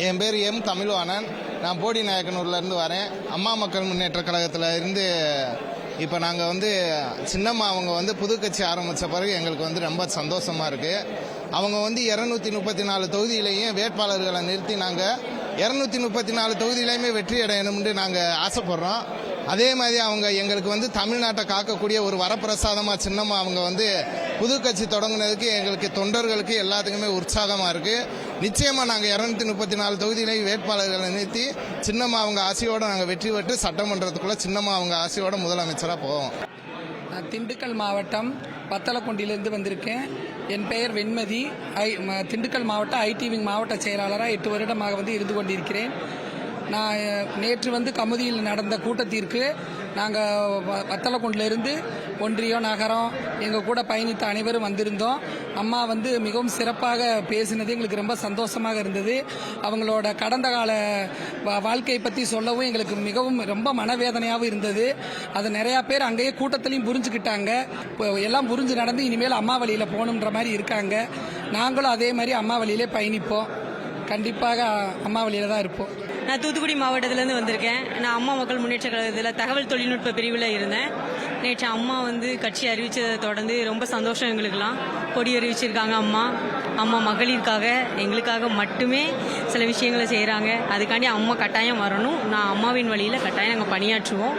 என் பேர் எம் தமிழ்வாணன். நான் போடி நாயக்கனூர்லேருந்து வரேன். அம்மா மக்கள் முன்னேற்ற கழகத்தில் இருந்து இப்போ நாங்கள் சின்னம்மா அவங்க புது கட்சி ஆரம்பித்த பிறகு எங்களுக்கு ரொம்ப சந்தோஷமாக இருக்குது. அவங்க 234 தொகுதியிலையும் வேட்பாளர்களை நிறுத்தி நாங்கள் 234 தொகுதியிலையுமே வெற்றி அடையணும்னு நாங்கள் ஆசைப்படுறோம். அதே மாதிரி அவங்க எங்களுக்கு தமிழ்நாட்டை காக்கக்கூடிய ஒரு வரப்பிரசாதமாக சின்னம்மா அவங்க புது கட்சி தொடங்குனதுக்கு எங்களுக்கு தொண்டர்களுக்கு எல்லாத்துக்குமே உற்சாகமாக இருக்குது. நிச்சயமாக நாங்கள் 234 தொகுதியிலையும் வேட்பாளர்களை நிறுத்தி சின்னம்மா அவங்க ஆசையோடு நாங்கள் வெற்றி பெற்று சட்டமன்றத்துக்குள்ளே சின்னம்மா அவங்க ஆசையோடு முதலமைச்சராக போவோம். நான் திண்டுக்கல் மாவட்டம் வத்தலக்குண்டிலிருந்து வந்திருக்கேன். என் பெயர் வெண்மதி. திண்டுக்கல் மாவட்ட ஐடி விங் மாவட்ட செயலாளராக 8 வருடமாக இருந்து கொண்டிருக்கிறேன். நான் நேற்று கமுதியில் நடந்த கூட்டத்திற்கு நாங்கள் வத்தலக்குண்டிலிருந்து ஒன்றியம் நகரம் எங்கள் கூட பயணித்த அனைவரும் வந்திருந்தோம். அம்மா மிகவும் சிறப்பாக பேசினது எங்களுக்கு ரொம்ப சந்தோஷமாக இருந்தது. அவங்களோட கடந்த கால வாழ்க்கையை பற்றி சொல்லவும் எங்களுக்கு மிகவும் ரொம்ப மனவேதனையாகவும் இருந்தது. அது நிறையா பேர் அங்கேயே கூட்டத்திலையும் புரிஞ்சுக்கிட்டாங்க. எல்லாம் புரிஞ்சு நடந்து இனிமேல் அம்மா வழியில் போகணுன்ற மாதிரி இருக்காங்க. நாங்களும் அதே மாதிரி அம்மா வழியிலே பயணிப்போம். கண்டிப்பாக அம்மா வழியில் தான் இருப்போம். நான் தூத்துக்குடி மாவட்டத்திலேருந்து வந்திருக்கேன். நான் அம்மா மக்கள் முன்னேற்ற கழகத்தில் தகவல் தொழில்நுட்ப பிரிவில் இருந்தேன். நேற்று அம்மா கட்சி அறிவித்ததை தொடர்ந்து ரொம்ப சந்தோஷம். எங்களுக்கெல்லாம் கொடி அறிவிச்சிருக்காங்க. அம்மா மகளிருக்காக எங்களுக்காக மட்டுமே சில விஷயங்களை செய்கிறாங்க. அதுக்காண்டி அம்மா கட்டாயம் வரணும். நான் அம்மாவின் வழியில் கட்டாயம் நாங்கள் பணியாற்றுவோம்.